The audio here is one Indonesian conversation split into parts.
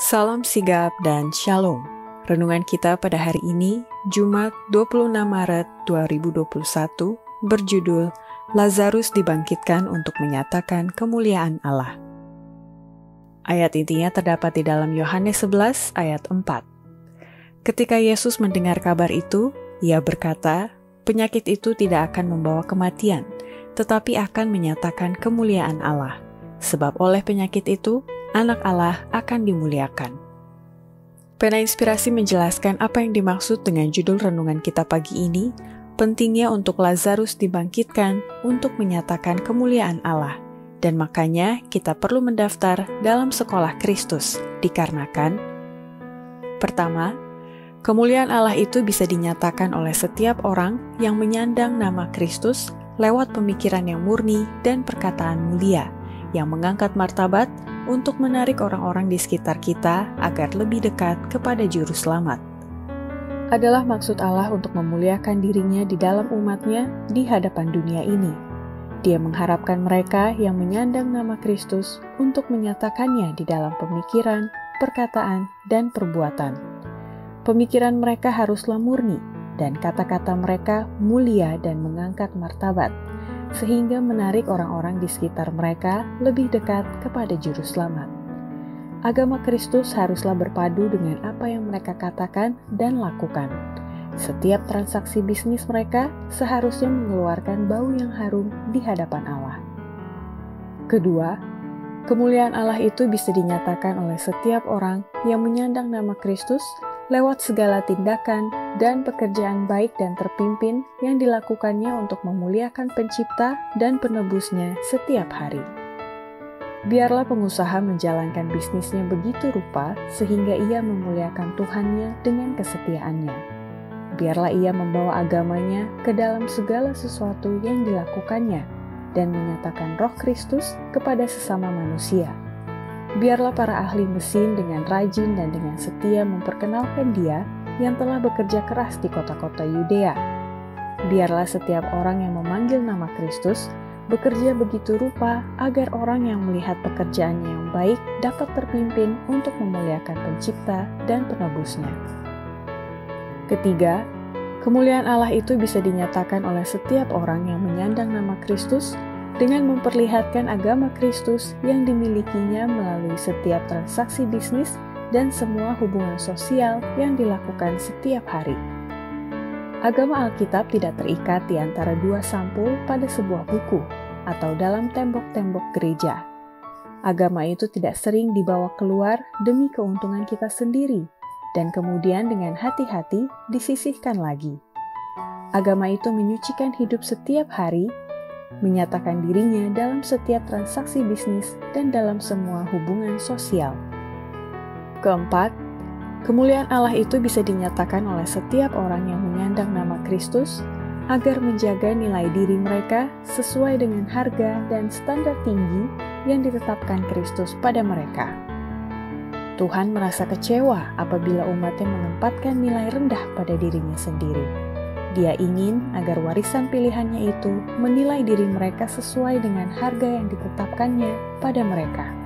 Salam sigap dan shalom. Renungan kita pada hari ini, Jumat 26 Maret 2021, berjudul Lazarus dibangkitkan untuk menyatakan kemuliaan Allah. Ayat intinya terdapat di dalam Yohanes 11 ayat 4. Ketika Yesus mendengar kabar itu, ia berkata, penyakit itu tidak akan membawa kematian, tetapi akan menyatakan kemuliaan Allah. Sebab oleh penyakit itu, Anak Allah akan dimuliakan. Pena Inspirasi menjelaskan apa yang dimaksud dengan judul renungan kita pagi ini, pentingnya untuk Lazarus dibangkitkan untuk menyatakan kemuliaan Allah. Dan makanya kita perlu mendaftar dalam sekolah Kristus, dikarenakan pertama, kemuliaan Allah itu bisa dinyatakan oleh setiap orang yang menyandang nama Kristus lewat pemikiran yang murni dan perkataan mulia, yang mengangkat martabat untuk menarik orang-orang di sekitar kita agar lebih dekat kepada Juru Selamat. Adalah maksud Allah untuk memuliakan dirinya di dalam umatnya di hadapan dunia ini. Dia mengharapkan mereka yang menyandang nama Kristus untuk menyatakannya di dalam pemikiran, perkataan, dan perbuatan. Pemikiran mereka haruslah murni, dan kata-kata mereka mulia dan mengangkat martabat, sehingga menarik orang-orang di sekitar mereka lebih dekat kepada Juru Selamat. Agama Kristus haruslah berpadu dengan apa yang mereka katakan dan lakukan. Setiap transaksi bisnis mereka seharusnya mengeluarkan bau yang harum di hadapan Allah. Kedua, kemuliaan Allah itu bisa dinyatakan oleh setiap orang yang menyandang nama Kristus lewat segala tindakan dan pekerjaan baik dan terpimpin yang dilakukannya untuk memuliakan Pencipta dan Penebusnya setiap hari. Biarlah pengusaha menjalankan bisnisnya begitu rupa sehingga ia memuliakan Tuhannya dengan kesetiaannya. Biarlah ia membawa agamanya ke dalam segala sesuatu yang dilakukannya dan menyatakan Roh Kristus kepada sesama manusia. Biarlah para ahli mesin dengan rajin dan dengan setia memperkenalkan Dia yang telah bekerja keras di kota-kota Yudea. Biarlah setiap orang yang memanggil nama Kristus bekerja begitu rupa agar orang yang melihat pekerjaannya yang baik dapat terpimpin untuk memuliakan Pencipta dan Penebusnya. Ketiga, kemuliaan Allah itu bisa dinyatakan oleh setiap orang yang menyandang nama Kristus dengan memperlihatkan agama Kristus yang dimilikinya melalui setiap transaksi bisnis dan semua hubungan sosial yang dilakukan setiap hari. Agama Alkitab tidak terikat di antara dua sampul pada sebuah buku atau dalam tembok-tembok gereja. Agama itu tidak sering dibawa keluar demi keuntungan kita sendiri dan kemudian dengan hati-hati disisihkan lagi. Agama itu menyucikan hidup setiap hari, menyatakan dirinya dalam setiap transaksi bisnis dan dalam semua hubungan sosial. Keempat, kemuliaan Allah itu bisa dinyatakan oleh setiap orang yang menyandang nama Kristus agar menjaga nilai diri mereka sesuai dengan harga dan standar tinggi yang ditetapkan Kristus pada mereka. Tuhan merasa kecewa apabila umatnya menempatkan nilai rendah pada dirinya sendiri. Dia ingin agar warisan pilihannya itu menilai diri mereka sesuai dengan harga yang ditetapkannya pada mereka.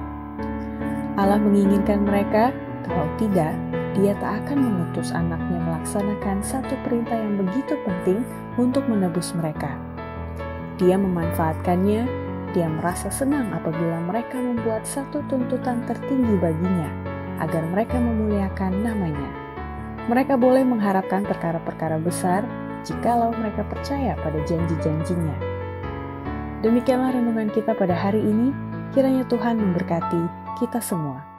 Allah menginginkan mereka, kalau tidak, Dia tak akan mengutus anaknya melaksanakan satu perintah yang begitu penting untuk menebus mereka. Dia memanfaatkannya, Dia merasa senang apabila mereka membuat satu tuntutan tertinggi baginya, agar mereka memuliakan namanya. Mereka boleh mengharapkan perkara-perkara besar, jikalau mereka percaya pada janji-janjinya. Demikianlah renungan kita pada hari ini, kiranya Tuhan memberkati kita semua.